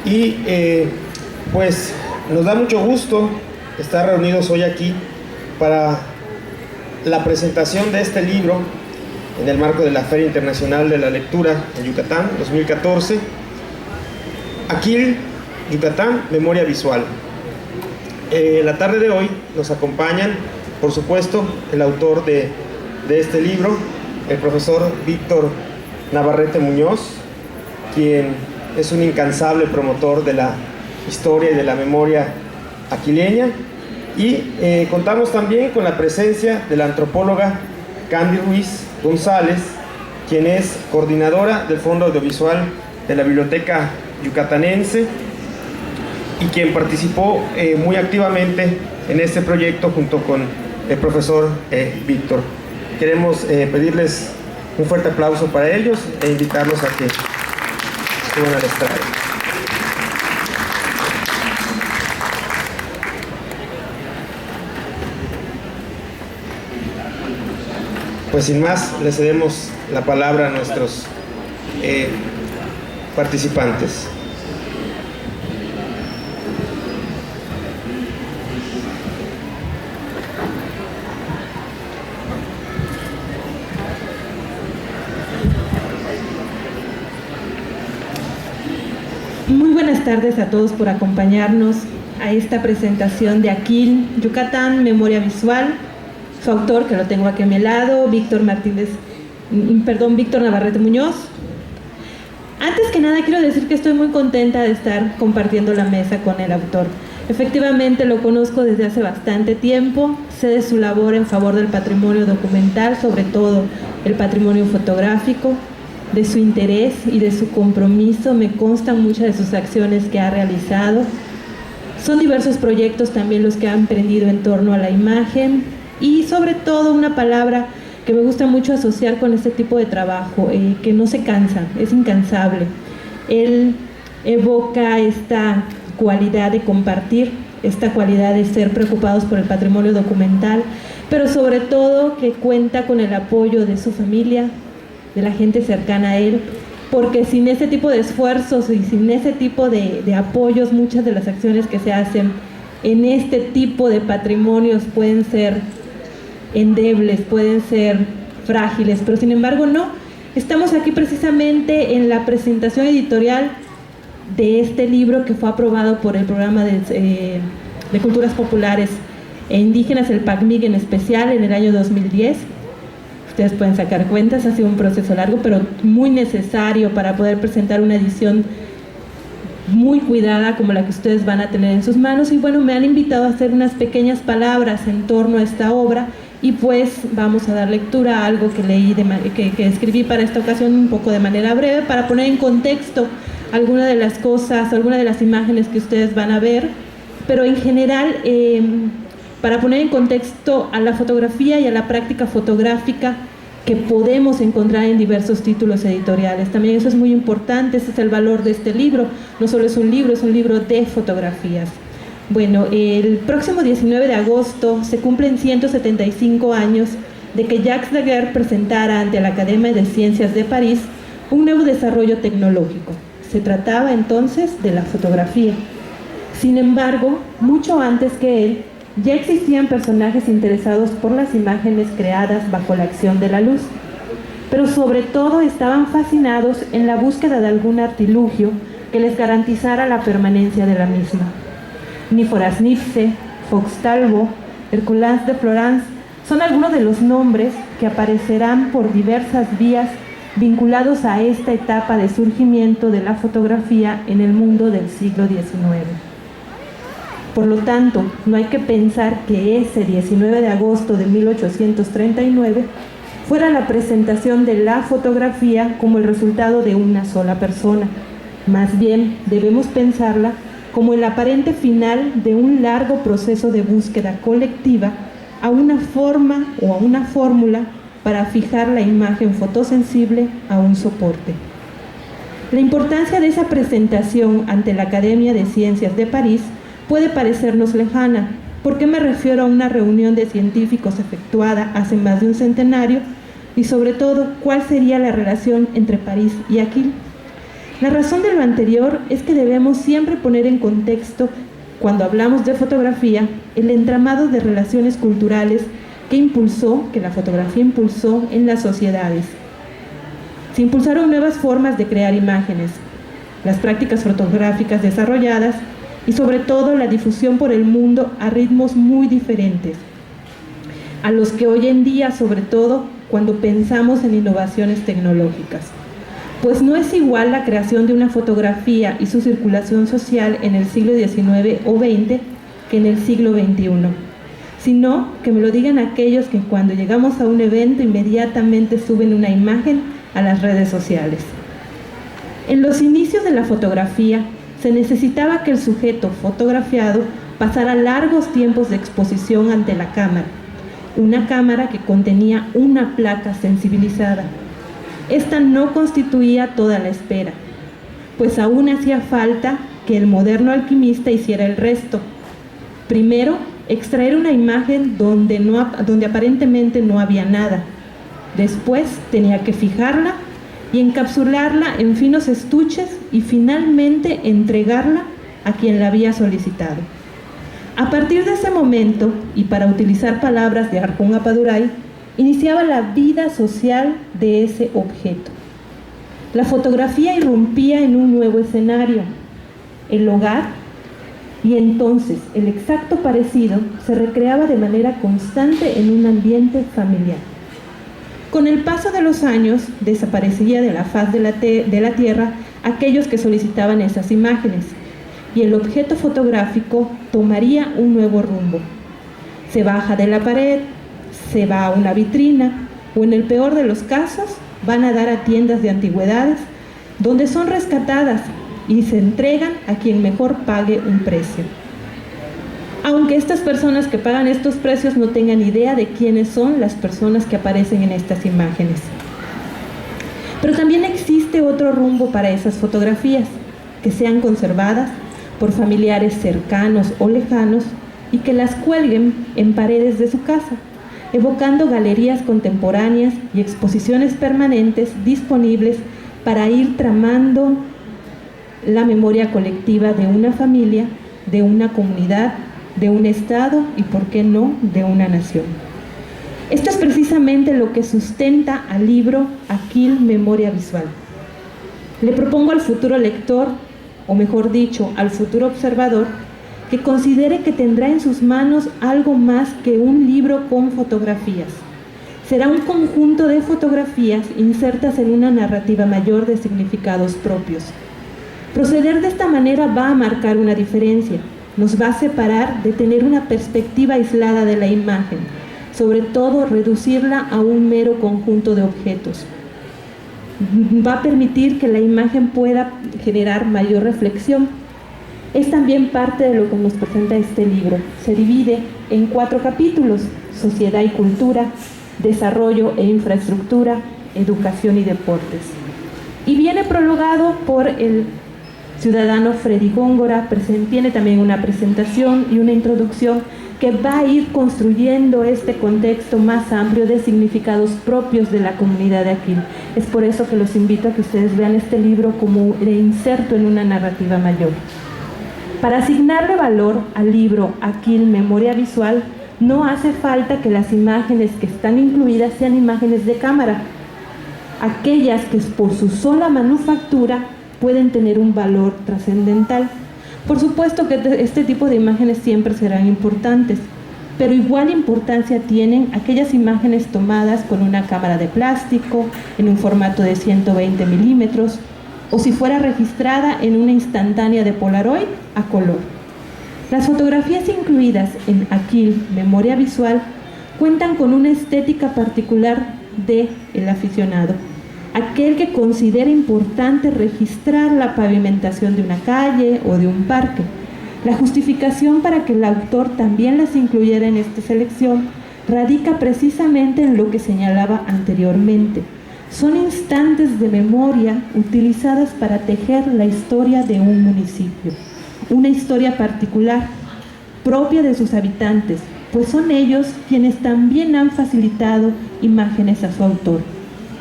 Y pues nos da mucho gusto estar reunidos hoy aquí para la presentación de este libro en el marco de la Feria Internacional de la Lectura en Yucatán 2014, Aquil, Yucatán, Memoria Visual. La tarde de hoy nos acompañan, por supuesto, el autor de este libro, el profesor Víctor Navarrete Muñoz, quien es un incansable promotor de la historia y de la memoria aquileña, y contamos también con la presencia de la antropóloga Candy Ruiz González, quien es coordinadora del Fondo Audiovisual de la Biblioteca Yucatanense y quien participó muy activamente en este proyecto junto con el profesor Víctor. Queremos pedirles un fuerte aplauso para ellos e invitarlos a que suban al estrado. Pues sin más, le cedemos la palabra a nuestros participantes. Muy buenas tardes a todos por acompañarnos a esta presentación de Aquil, Yucatán, Memoria Visual. Su autor, que lo tengo aquí a mi lado, Víctor Navarrete Muñoz. Antes que nada quiero decir que estoy muy contenta de estar compartiendo la mesa con el autor. Efectivamente lo conozco desde hace bastante tiempo, sé de su labor en favor del patrimonio documental, sobre todo el patrimonio fotográfico, de su interés y de su compromiso, me constan muchas de sus acciones que ha realizado. Son diversos proyectos también los que ha emprendido en torno a la imagen y sobre todo una palabra que me gusta mucho asociar con este tipo de trabajo, que no se cansa, es incansable. Él evoca esta cualidad de compartir, esta cualidad de ser preocupados por el patrimonio documental, pero sobre todo que cuenta con el apoyo de su familia, de la gente cercana a él, porque sin ese tipo de esfuerzos y sin ese tipo de apoyos, muchas de las acciones que se hacen en este tipo de patrimonios pueden ser endebles, pueden ser frágiles, pero sin embargo no. Estamos aquí precisamente en la presentación editorial de este libro que fue aprobado por el programa de Culturas Populares e Indígenas, el PACMIG en especial, en el año 2010. Ustedes pueden sacar cuentas, ha sido un proceso largo, pero muy necesario para poder presentar una edición muy cuidada como la que ustedes van a tener en sus manos. Y bueno, me han invitado a hacer unas pequeñas palabras en torno a esta obra y pues vamos a dar lectura a algo que leí, que escribí para esta ocasión un poco de manera breve, para poner en contexto algunas de las cosas, algunas de las imágenes que ustedes van a ver, pero en general para poner en contexto a la fotografía y a la práctica fotográfica que podemos encontrar en diversos títulos editoriales. También eso es muy importante, ese es el valor de este libro. No solo es un libro de fotografías. Bueno, el próximo 19 de agosto se cumplen 175 años de que Jacques Daguerre presentara ante la Academia de Ciencias de París un nuevo desarrollo tecnológico. Se trataba entonces de la fotografía. Sin embargo, mucho antes que él, ya existían personajes interesados por las imágenes creadas bajo la acción de la luz, pero sobre todo estaban fascinados en la búsqueda de algún artilugio que les garantizara la permanencia de la misma. Niforas Nipse, Fox Talbot, Herculans de Florence son algunos de los nombres que aparecerán por diversas vías vinculados a esta etapa de surgimiento de la fotografía en el mundo del siglo XIX. Por lo tanto, no hay que pensar que ese 19 de agosto de 1839 fuera la presentación de la fotografía como el resultado de una sola persona. Más bien, debemos pensarla como el aparente final de un largo proceso de búsqueda colectiva a una forma o a una fórmula para fijar la imagen fotosensible a un soporte. La importancia de esa presentación ante la Academia de Ciencias de París puede parecernos lejana. ¿Por qué me refiero a una reunión de científicos efectuada hace más de un centenario? Y sobre todo, ¿cuál sería la relación entre París y Aquil? La razón de lo anterior es que debemos siempre poner en contexto, cuando hablamos de fotografía, el entramado de relaciones culturales que la fotografía impulsó en las sociedades. Se impulsaron nuevas formas de crear imágenes, las prácticas fotográficas desarrolladas y sobre todo la difusión por el mundo a ritmos muy diferentes, a los que hoy en día, sobre todo cuando pensamos en innovaciones tecnológicas. Pues no es igual la creación de una fotografía y su circulación social en el siglo XIX o XX que en el siglo XXI, sino que me lo digan aquellos que cuando llegamos a un evento inmediatamente suben una imagen a las redes sociales. En los inicios de la fotografía se necesitaba que el sujeto fotografiado pasara largos tiempos de exposición ante la cámara, una cámara que contenía una placa sensibilizada. Esta no constituía toda la espera, pues aún hacía falta que el moderno alquimista hiciera el resto. Primero, extraer una imagen donde aparentemente no había nada. Después tenía que fijarla y encapsularla en finos estuches y finalmente entregarla a quien la había solicitado. A partir de ese momento, y para utilizar palabras de Arjun Appadurai, iniciaba la vida social de ese objeto. La fotografía irrumpía en un nuevo escenario, el hogar, y entonces el exacto parecido se recreaba de manera constante en un ambiente familiar. Con el paso de los años, desaparecía de la faz de la tierra aquellos que solicitaban esas imágenes, y el objeto fotográfico tomaría un nuevo rumbo. Se baja de la pared, se va a una vitrina, o en el peor de los casos, van a dar a tiendas de antigüedades, donde son rescatadas y se entregan a quien mejor pague un precio. Aunque estas personas que pagan estos precios no tengan idea de quiénes son las personas que aparecen en estas imágenes. Pero también existe otro rumbo para esas fotografías, que sean conservadas por familiares cercanos o lejanos y que las cuelguen en paredes de su casa, evocando galerías contemporáneas y exposiciones permanentes disponibles para ir tramando la memoria colectiva de una familia, de una comunidad, de un estado y, por qué no, de una nación. Esto es precisamente lo que sustenta al libro Aquil Memoria Visual. Le propongo al futuro lector, o mejor dicho, al futuro observador, que considere que tendrá en sus manos algo más que un libro con fotografías. Será un conjunto de fotografías insertas en una narrativa mayor de significados propios. Proceder de esta manera va a marcar una diferencia, nos va a separar de tener una perspectiva aislada de la imagen, sobre todo reducirla a un mero conjunto de objetos. Va a permitir que la imagen pueda generar mayor reflexión. Es también parte de lo que nos presenta este libro. Se divide en 4 capítulos: sociedad y cultura, desarrollo e infraestructura, educación y deportes. Y viene prologado por el ciudadano Freddy Góngora. Tiene también una presentación y una introducción que va a ir construyendo este contexto más amplio de significados propios de la comunidad de Aquil. Es por eso que los invito a que ustedes vean este libro como el inserto en una narrativa mayor. Para asignarle valor al libro Aquil Memoria Visual, no hace falta que las imágenes que están incluidas sean imágenes de cámara. Aquellas que por su sola manufactura pueden tener un valor trascendental. Por supuesto que este tipo de imágenes siempre serán importantes, pero igual importancia tienen aquellas imágenes tomadas con una cámara de plástico, en un formato de 120 milímetros, o si fuera registrada en una instantánea de Polaroid a color. Las fotografías incluidas en Aquil Memoria Visual cuentan con una estética particular del aficionado, aquel que considera importante registrar la pavimentación de una calle o de un parque. La justificación para que el autor también las incluyera en esta selección radica precisamente en lo que señalaba anteriormente. Son instantes de memoria utilizadas para tejer la historia de un municipio, una historia particular, propia de sus habitantes, pues son ellos quienes también han facilitado imágenes a su autor.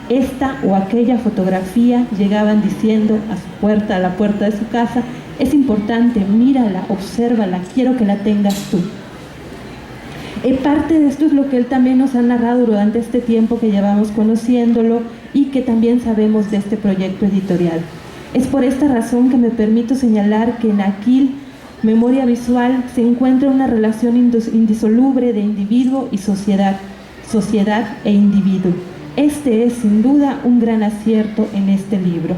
esta o aquella fotografía llegaban diciendo a su puerta, a la puerta de su casa: es importante, mírala, obsérvala, quiero que la tengas tú. Parte de esto es lo que él también nos ha narrado durante este tiempo que llevamos conociéndolo y que también sabemos de este proyecto editorial. Es por esta razón que me permito señalar que en Aquil, Memoria Visual, se encuentra una relación indisoluble de individuo y sociedad, sociedad e individuo. Este es sin duda un gran acierto en este libro.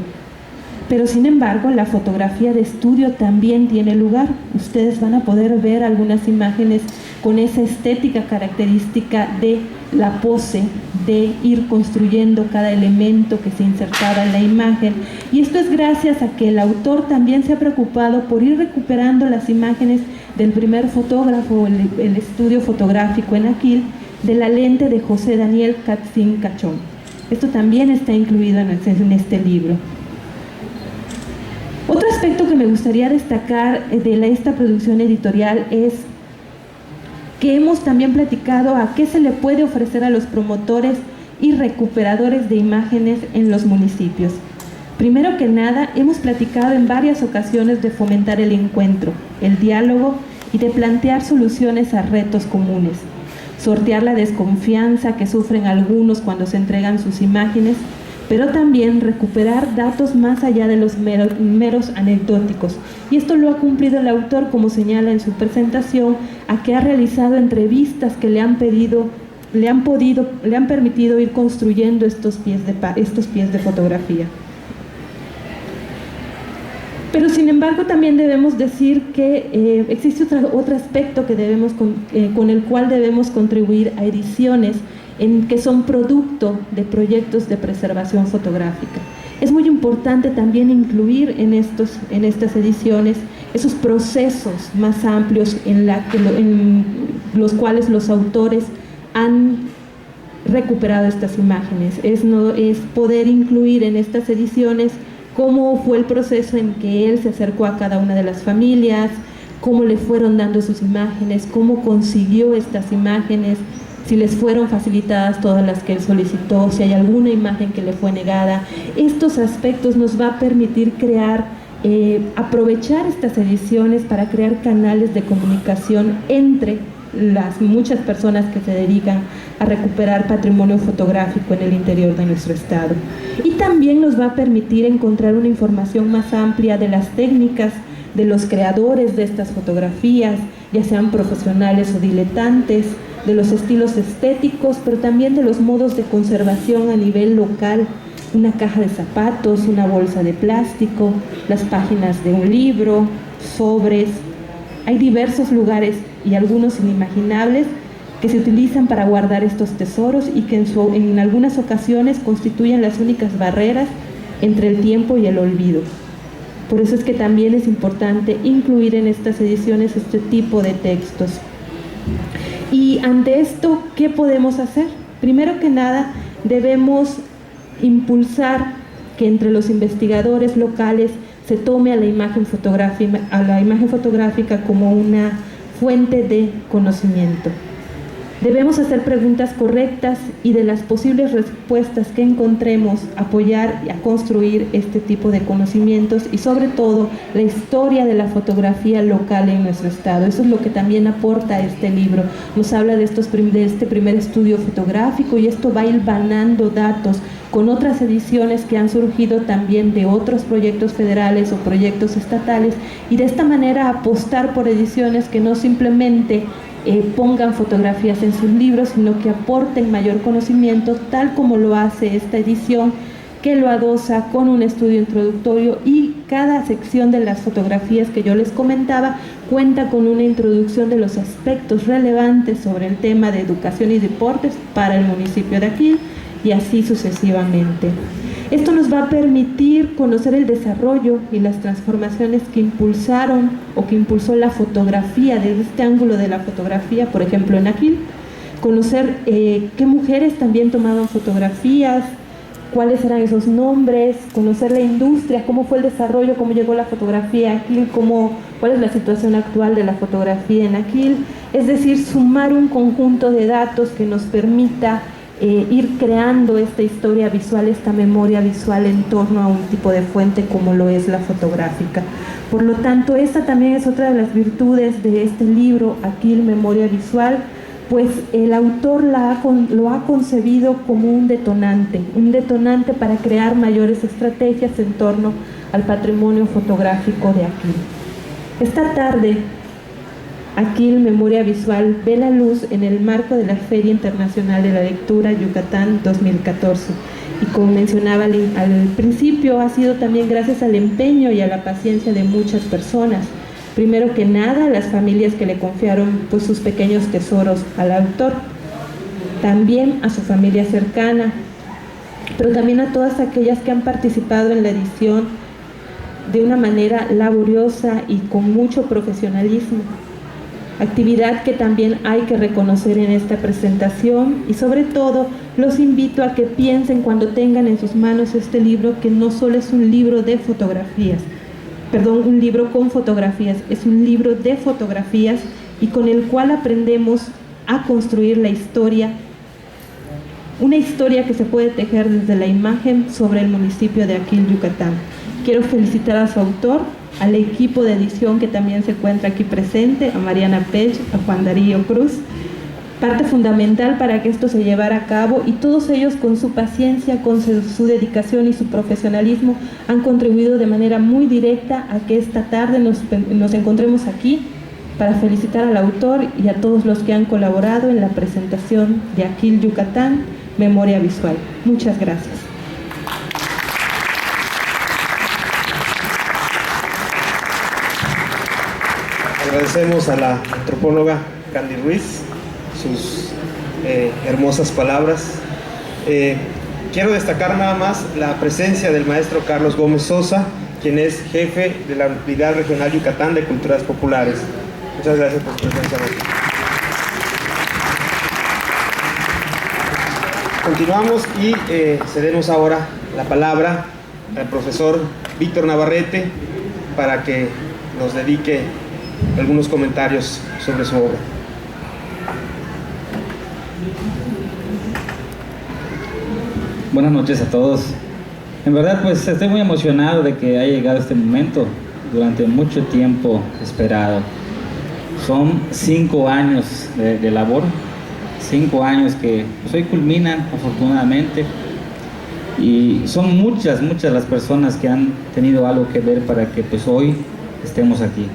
Pero sin embargo, la fotografía de estudio también tiene lugar. Ustedes van a poder ver algunas imágenes con esa estética característica de la pose, de ir construyendo cada elemento que se insertaba en la imagen. Y esto es gracias a que el autor también se ha preocupado por ir recuperando las imágenes del primer fotógrafo, el estudio fotográfico en Aquil, de la lente de José Daniel Katzin Cachón. Esto también está incluido en este libro. Otro aspecto que me gustaría destacar de esta producción editorial es que hemos también platicado a qué se le puede ofrecer a los promotores y recuperadores de imágenes en los municipios. Primero que nada, hemos platicado en varias ocasiones de fomentar el encuentro, el diálogo y de plantear soluciones a retos comunes, sortear la desconfianza que sufren algunos cuando se entregan sus imágenes, pero también recuperar datos más allá de los meros anecdóticos. Y esto lo ha cumplido el autor, como señala en su presentación, a que ha realizado entrevistas que le han permitido ir construyendo estos pies de fotografía. Pero sin embargo también debemos decir que existe otro aspecto que con el cual debemos contribuir a ediciones que son producto de proyectos de preservación fotográfica. Es muy importante también incluir en estas ediciones esos procesos más amplios en los cuales los autores han recuperado estas imágenes. Es poder incluir en estas ediciones cómo fue el proceso en que él se acercó a cada una de las familias, cómo le fueron dando sus imágenes, cómo consiguió estas imágenes, si les fueron facilitadas todas las que él solicitó, si hay alguna imagen que le fue negada. Estos aspectos nos va a permitir aprovechar estas ediciones para crear canales de comunicación entre las muchas personas que se dedican a recuperar patrimonio fotográfico en el interior de nuestro estado. Y también nos va a permitir encontrar una información más amplia de las técnicas de los creadores de estas fotografías, ya sean profesionales o diletantes, de los estilos estéticos, pero también de los modos de conservación a nivel local: una caja de zapatos, una bolsa de plástico, las páginas de un libro, sobres. Hay diversos lugares y algunos inimaginables que se utilizan para guardar estos tesoros y que en algunas ocasiones constituyen las únicas barreras entre el tiempo y el olvido. Por eso es que también es importante incluir en estas ediciones este tipo de textos. Y ante esto, ¿qué podemos hacer? Primero que nada, debemos impulsar que entre los investigadores locales se tome a la imagen fotográfica como una fuente de conocimiento. Debemos hacer preguntas correctas y, de las posibles respuestas que encontremos, apoyar y a construir este tipo de conocimientos y sobre todo la historia de la fotografía local en nuestro estado. Eso es lo que también aporta este libro. Nos habla de este primer estudio fotográfico y esto va hilvanando datos con otras ediciones que han surgido también de otros proyectos federales o proyectos estatales, y de esta manera apostar por ediciones que no simplemente pongan fotografías en sus libros, sino que aporten mayor conocimiento, tal como lo hace esta edición, que lo adosa con un estudio introductorio, y cada sección de las fotografías que yo les comentaba cuenta con una introducción de los aspectos relevantes sobre el tema de educación y deportes para el municipio de Aquil, y así sucesivamente. Esto nos va a permitir conocer el desarrollo y las transformaciones que impulsaron o que impulsó la fotografía, desde este ángulo de la fotografía, por ejemplo en Aquil, conocer qué mujeres también tomaban fotografías, cuáles eran esos nombres, conocer la industria, cómo fue el desarrollo, cómo llegó la fotografía a Aquil, cuál es la situación actual de la fotografía en Aquil. Es decir, sumar un conjunto de datos que nos permita ir creando esta historia visual, esta memoria visual en torno a un tipo de fuente como lo es la fotográfica. Por lo tanto, esta también es otra de las virtudes de este libro, Aquil Memoria Visual, pues el autor lo ha concebido como un detonante para crear mayores estrategias en torno al patrimonio fotográfico de Aquil. Esta tarde, Aquil Memoria Visual ve la luz en el marco de la Feria Internacional de la Lectura Yucatán 2014. Y como mencionaba al principio, ha sido también gracias al empeño y a la paciencia de muchas personas. Primero que nada, las familias que le confiaron pues, sus pequeños tesoros al autor. También a su familia cercana, pero también a todas aquellas que han participado en la edición de una manera laboriosa y con mucho profesionalismo. Actividad que también hay que reconocer en esta presentación, y sobre todo los invito a que piensen cuando tengan en sus manos este libro que no solo es un libro de fotografías, un libro con fotografías, es un libro de fotografías y con el cual aprendemos a construir la historia, una historia que se puede tejer desde la imagen sobre el municipio de Aquil, Yucatán. Quiero felicitar a su autor, al equipo de edición que también se encuentra aquí presente, a Mariana Pech, a Juan Darío Cruz, parte fundamental para que esto se llevara a cabo, y todos ellos con su paciencia, con su dedicación y su profesionalismo han contribuido de manera muy directa a que esta tarde nos encontremos aquí para felicitar al autor y a todos los que han colaborado en la presentación de Aquil Yucatán, Memoria Visual. Muchas gracias. Agradecemos a la antropóloga Candy Ruiz sus hermosas palabras. Quiero destacar nada más la presencia del maestro Carlos Gómez Sosa, quien es jefe de la Unidad Regional Yucatán de Culturas Populares. Muchas gracias por su presencia. Continuamos y cedemos ahora la palabra al profesor Víctor Navarrete para que nos dedique algunos comentarios sobre su obra. Buenas noches a todos. En verdad, pues estoy muy emocionado de que haya llegado este momento durante mucho tiempo esperado. Son 5 años de labor, 5 años que pues, hoy culminan afortunadamente, y son muchas las personas que han tenido algo que ver para que pues hoy estemos aquí.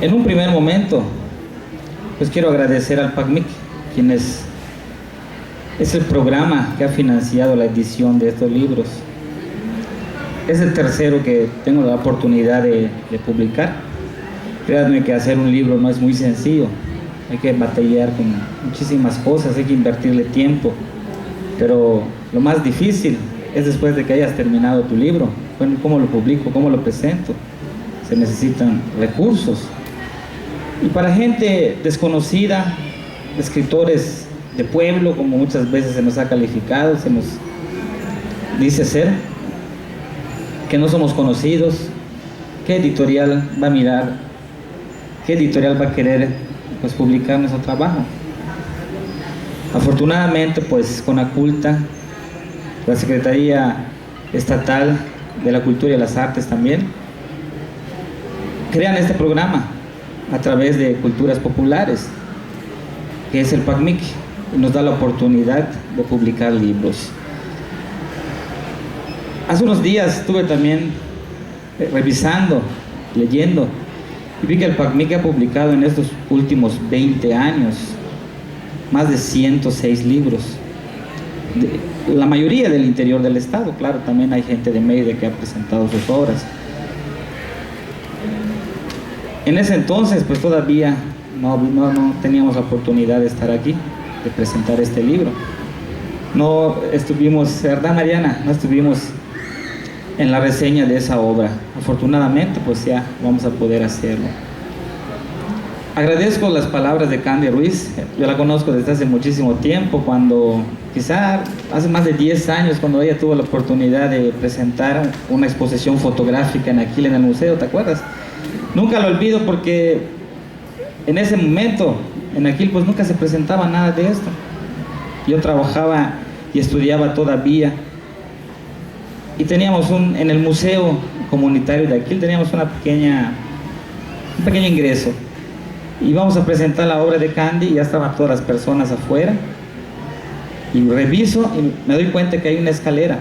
En un primer momento, pues quiero agradecer al PACMIC, quien es el programa que ha financiado la edición de estos libros. Es el tercero que tengo la oportunidad de publicar. Créanme que hacer un libro no es muy sencillo, hay que batallar con muchísimas cosas, hay que invertirle tiempo, pero lo más difícil es después de que hayas terminado tu libro. Bueno, ¿cómo lo publico? ¿Cómo lo presento? Se necesitan recursos. Y para gente desconocida, escritores de pueblo, como muchas veces se nos ha calificado, se nos dice ser, que no somos conocidos, ¿qué editorial va a mirar? ¿Qué editorial va a querer pues, publicar nuestro trabajo? Afortunadamente, pues con Aculta, la Secretaría Estatal de la Cultura y las Artes también, crean este programa a través de Culturas Populares, que es el PACMIC, y nos da la oportunidad de publicar libros. Hace unos días estuve también revisando, leyendo, y vi que el PACMIC ha publicado en estos últimos 20 años más de 106 libros, la mayoría del interior del estado. Claro, también hay gente de Mérida que ha presentado sus obras. En ese entonces pues todavía no teníamos la oportunidad de estar aquí, de presentar este libro. No estuvimos, ¿verdad, Mariana? No estuvimos en la reseña de esa obra. Afortunadamente pues ya vamos a poder hacerlo. Agradezco las palabras de Candy Ruiz. Yo la conozco desde hace muchísimo tiempo, cuando quizá hace más de 10 años, cuando ella tuvo la oportunidad de presentar una exposición fotográfica en Aquil, en el museo, ¿te acuerdas? Nunca lo olvido porque en ese momento En Aquil pues nunca se presentaba nada de esto. Yo trabajaba y estudiaba todavía. Y teníamos en el museo comunitario de Aquil teníamos un pequeño ingreso. Y vamos a presentar la obra de Candy y ya estaban todas las personas afuera. Y reviso y me doy cuenta que hay una escalera.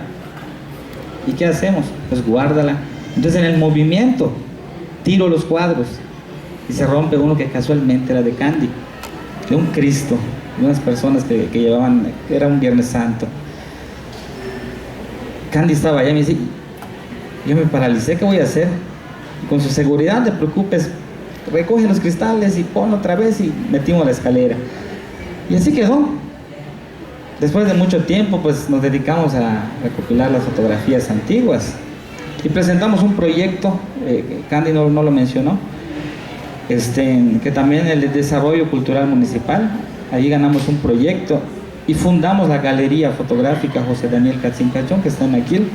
¿Y qué hacemos? Pues guárdala. Entonces en el movimiento tiro los cuadros y se rompe uno que casualmente era de Candy, de un Cristo, de unas personas que llevaban, era un Viernes Santo. Candy estaba allá y me dice, yo me paralicé, ¿qué voy a hacer? Y con su seguridad, no te preocupes, recoge los cristales y ponlo otra vez, y metimos la escalera. Y así quedó. Después de mucho tiempo, pues nos dedicamos a recopilar las fotografías antiguas y presentamos un proyecto, Candy no lo mencionó, que también el desarrollo cultural municipal. Allí ganamos un proyecto y fundamos la Galería Fotográfica José Daniel Katzincachón, que está en Aquil,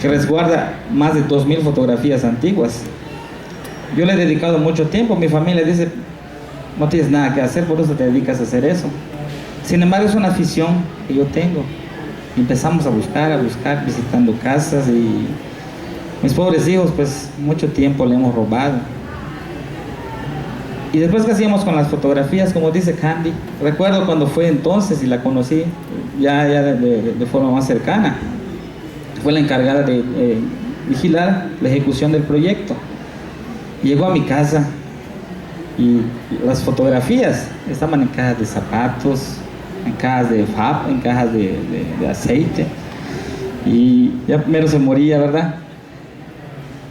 que resguarda más de 2000 fotografías antiguas. Yo le he dedicado mucho tiempo. Mi familia dice, no tienes nada que hacer, por eso te dedicas a hacer eso. Sin embargo, es una afición que yo tengo. Empezamos a buscar, visitando casas, y mis pobres hijos, pues mucho tiempo le hemos robado. Y después, ¿qué hacíamos con las fotografías? Como dice Candy, recuerdo cuando fue entonces y la conocí ya de forma más cercana. Fue la encargada de vigilar la ejecución del proyecto. Llegó a mi casa y las fotografías estaban en cajas de zapatos, en cajas de FAP, en cajas de aceite, y ya primero se moría, ¿verdad?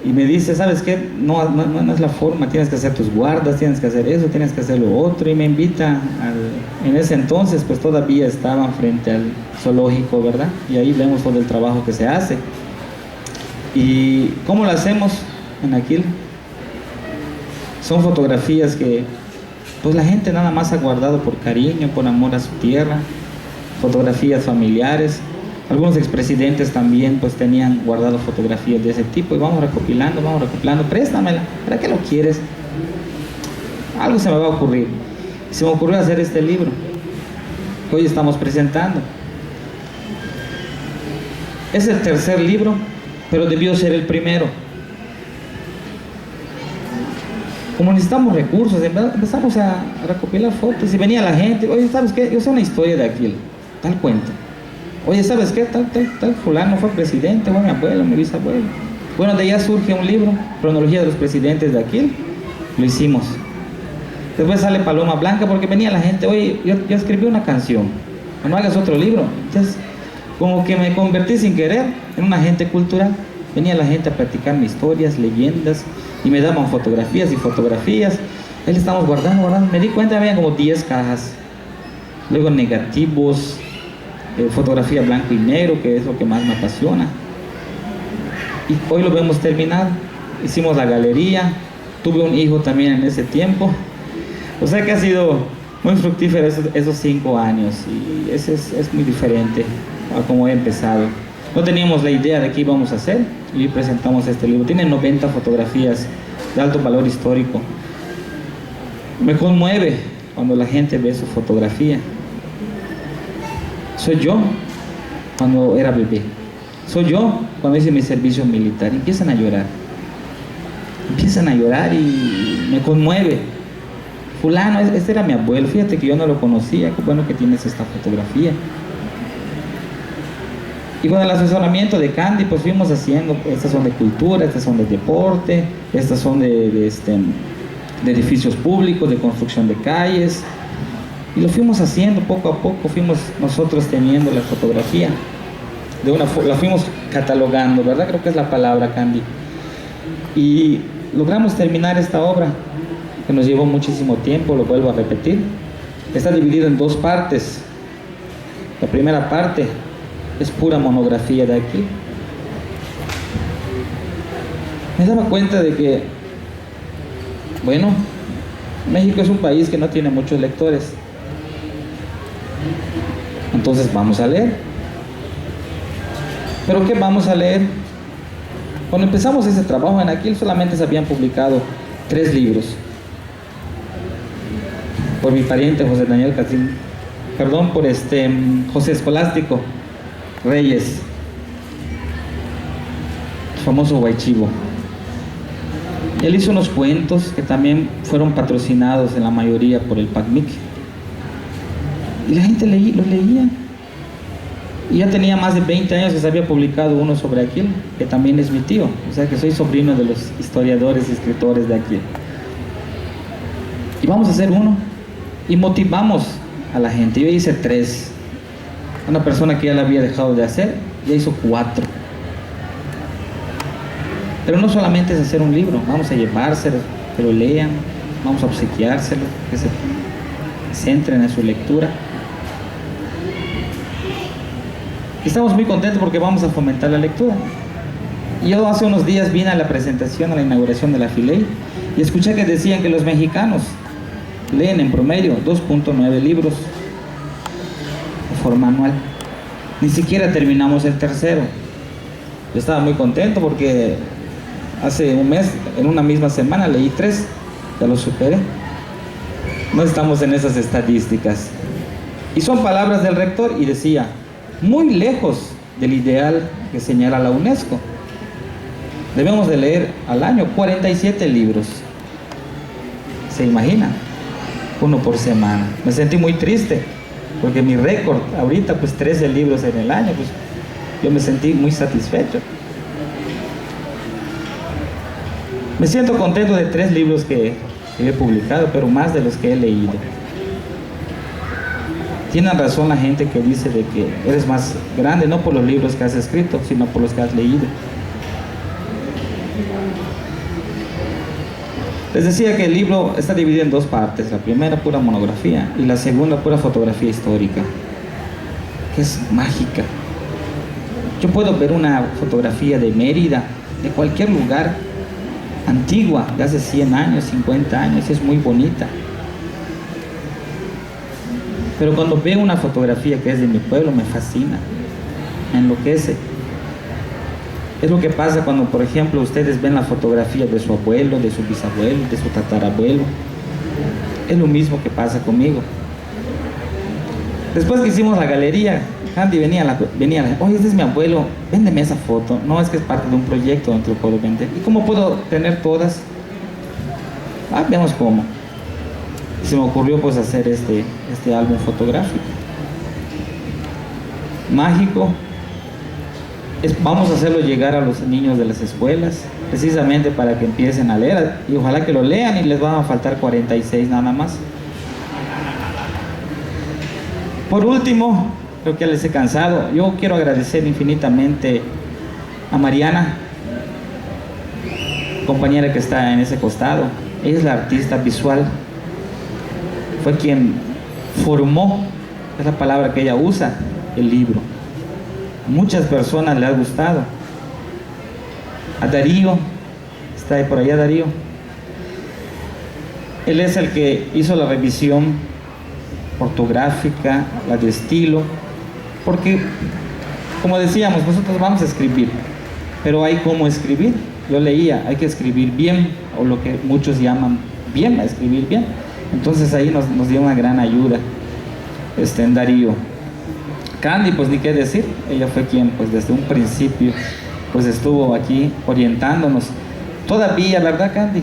Y me dice, ¿sabes qué? No es la forma, tienes que hacer tus guardas, tienes que hacer eso, tienes que hacer lo otro. Y me invita en ese entonces, pues todavía estaban frente al zoológico, ¿verdad? Y ahí vemos todo el trabajo que se hace. ¿Y cómo lo hacemos en Aquil? Son fotografías que pues la gente nada más ha guardado por cariño, por amor a su tierra. Fotografías familiares. Algunos expresidentes también pues tenían guardado fotografías de ese tipo, y vamos recopilando, préstamela, ¿para qué lo quieres? Algo se me va a ocurrir. Se me ocurrió hacer este libro que hoy estamos presentando. Es el tercer libro, pero debió ser el primero. Como necesitamos recursos, empezamos a recopilar fotos, y venía la gente, oye, ¿sabes qué? Yo sé una historia de Aquil, tal cuento. Oye, ¿sabes qué? Tal fulano fue presidente, fue mi abuelo, mi bisabuelo. Bueno, de allá surge un libro, Cronología de los Presidentes de Aquil. Lo hicimos. Después sale Paloma Blanca, porque venía la gente, oye, yo escribí una canción, no hagas otro libro. Entonces, como que me convertí sin querer en un agente cultural. Venía la gente a platicarme historias, leyendas, y me daban fotografías y fotografías. Ahí le estamos guardando. Me di cuenta, había como 10 cajas. Luego negativos, fotografía blanco y negro, que es lo que más me apasiona. Y hoy lo vemos terminado. Hicimos la galería. Tuve un hijo también en ese tiempo. O sea que ha sido muy fructífero esos 5 años. Y es muy diferente a cómo he empezado. No teníamos la idea de qué íbamos a hacer, y presentamos este libro. Tiene 90 fotografías de alto valor histórico. Me conmueve cuando la gente ve su fotografía. Soy yo cuando era bebé. Soy yo cuando hice mi servicio militar. Empiezan a llorar y me conmueve. Fulano, este era mi abuelo, fíjate que yo no lo conocía, qué bueno que tienes esta fotografía. Y con el asesoramiento de Candy, pues fuimos haciendo, estas son de cultura, estas son de deporte, estas son de edificios públicos, de construcción de calles. Y lo fuimos haciendo poco a poco, fuimos nosotros teniendo la fotografía. La fuimos catalogando, ¿verdad? Creo que es la palabra, Candy. Y logramos terminar esta obra, que nos llevó muchísimo tiempo, lo vuelvo a repetir. Está dividido en 2 partes. La primera parte es pura monografía de aquí. Me daba cuenta de que, bueno, México es un país que no tiene muchos lectores. Entonces vamos a leer. ¿Pero qué vamos a leer? Cuando empezamos ese trabajo en Aquil solamente se habían publicado 3 libros. por mi pariente José Daniel Catrín, perdón, por José Escolástico Reyes, famoso Guaychivo. Él hizo unos cuentos que también fueron patrocinados en la mayoría por el PACMIC. Y la gente los leía. Y ya tenía más de 20 años que se había publicado uno sobre Aquil, que también es mi tío. O sea que soy sobrino de los historiadores y escritores de Aquil. Y vamos a hacer uno. Y motivamos a la gente. Yo hice 3. Una persona que ya la había dejado de hacer, ya hizo 4. Pero no solamente es hacer un libro, vamos a llevárselo, que lo lean, vamos a obsequiárselo, que se centren en su lectura. Y estamos muy contentos porque vamos a fomentar la lectura. Yo hace unos días vine a la presentación, a la inauguración de la Filey, y escuché que decían que los mexicanos leen en promedio 2.9 libros de forma anual. Ni siquiera terminamos el tercero. Yo estaba muy contento porque hace un mes, en una misma semana, leí 3, ya lo superé. No estamos en esas estadísticas. Y son palabras del rector y decía, muy lejos del ideal que señala la UNESCO. Debemos de leer al año 47 libros. ¿Se imaginan? 1 por semana. Me sentí muy triste, porque mi récord ahorita, pues 13 libros en el año, pues yo me sentí muy satisfecho. Me siento contento de 3 libros que he publicado, pero más de los que he leído. Tienen razón la gente que dice de que eres más grande, no por los libros que has escrito, sino por los que has leído. Les decía que el libro está dividido en 2 partes. La primera, pura monografía, y la segunda, pura fotografía histórica, que es mágica. Yo puedo ver una fotografía de Mérida, de cualquier lugar, antigua, de hace 100 años, 50 años, es muy bonita. Pero cuando veo una fotografía que es de mi pueblo, me fascina, me enloquece. Es lo que pasa cuando, por ejemplo, ustedes ven la fotografía de su abuelo, de su bisabuelo, de su tatarabuelo. Es lo mismo que pasa conmigo. Después que hicimos la galería, Candy venía, oye, este es mi abuelo, véndeme esa foto. No, es que es parte de un proyecto donde lo puedo vender. ¿Y cómo puedo tener todas? Veamos cómo. Se me ocurrió pues hacer este álbum fotográfico. Mágico. Vamos a hacerlo llegar a los niños de las escuelas, precisamente para que empiecen a leer, y ojalá que lo lean, y les van a faltar 46 nada más. Por último, creo que ya les he cansado, yo quiero agradecer infinitamente a Mariana, compañera que está en ese costado. Ella es la artista visual, fue quien formó, es la palabra que ella usa, el libro. Muchas personas le ha gustado. A Darío, está ahí por allá Darío. Él es el que hizo la revisión ortográfica, la de estilo, porque, como decíamos, nosotros vamos a escribir, pero hay cómo escribir. Yo leía, hay que escribir bien, o lo que muchos llaman bien, a escribir bien. Entonces ahí nos dio una gran ayuda en Darío. Candy, pues ni qué decir, ella fue quien pues desde un principio pues estuvo aquí orientándonos. Todavía, ¿verdad, Candy?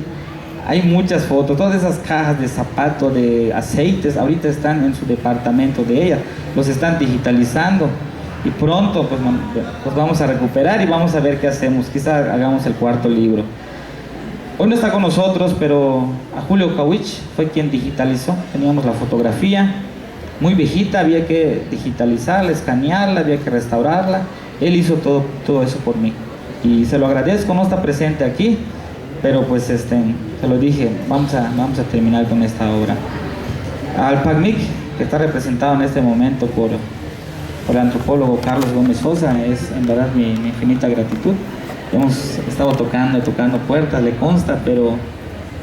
Hay muchas fotos, todas esas cajas de zapatos, de aceites, ahorita están en su departamento de ella, los están digitalizando, y pronto pues vamos a recuperar y vamos a ver qué hacemos. Quizá hagamos el 4º libro. Hoy no está con nosotros, pero a Julio Kawich fue quien digitalizó. Teníamos la fotografía muy viejita, había que digitalizarla, escanearla, había que restaurarla. Él hizo todo eso por mí y se lo agradezco. No está presente aquí, pero pues se lo dije, vamos a terminar con esta obra. Al PACMIC, que está representado en este momento por el antropólogo Carlos Gómez Sosa, es en verdad mi infinita gratitud. Hemos estado tocando puertas, le consta, pero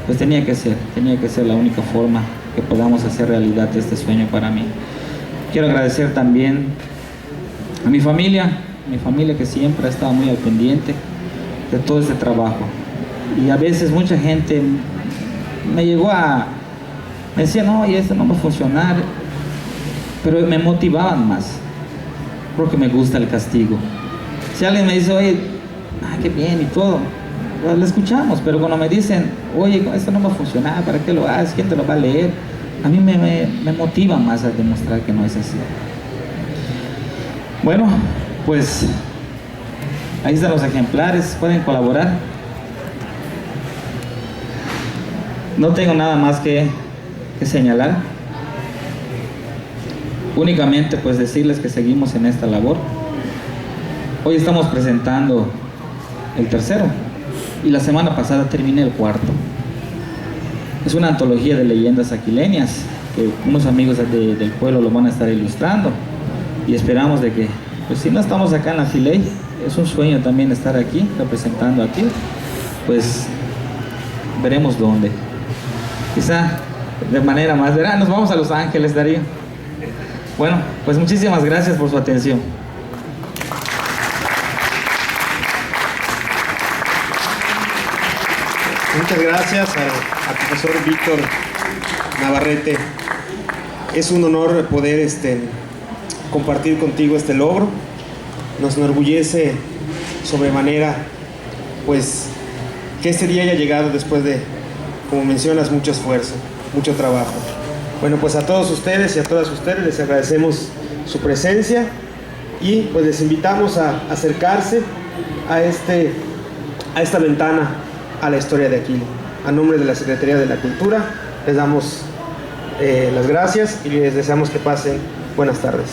pues tenía que ser la única forma que podamos hacer realidad este sueño para mí. Quiero agradecer también a mi familia que siempre ha estado muy al pendiente de todo este trabajo. Y a veces mucha gente me llegó a me decían, no, y esto no va a funcionar, pero me motivaban más, porque me gusta el castigo. Si alguien me dice, oye, qué bien y todo, pues lo escuchamos, pero cuando me dicen, oye, esto no va a funcionar, ¿para qué lo haces? ¿Quién te lo va a leer? A mí me motiva más a demostrar que no es así. Bueno, pues ahí están los ejemplares, pueden colaborar. No tengo nada más que señalar. Únicamente pues decirles que seguimos en esta labor. Hoy estamos presentando el tercero y la semana pasada terminé el cuarto. Es una antología de leyendas aquileñas que unos amigos del pueblo lo van a estar ilustrando y esperamos de que, pues si no estamos acá en la Filey, es un sueño también estar aquí representando aquí, pues veremos dónde. Quizá de manera más verá, nos vamos a Los Ángeles, Darío. Bueno, pues muchísimas gracias por su atención. Muchas gracias al profesor Víctor Navarrete. Es un honor poder compartir contigo este logro. Nos enorgullece sobremanera pues que este día haya llegado después de, como mencionas, mucho esfuerzo, mucho trabajo. Bueno, pues a todos ustedes y a todas ustedes les agradecemos su presencia y pues les invitamos a acercarse a esta ventana a la historia de Aquile. A nombre de la Secretaría de la Cultura les damos las gracias y les deseamos que pasen buenas tardes.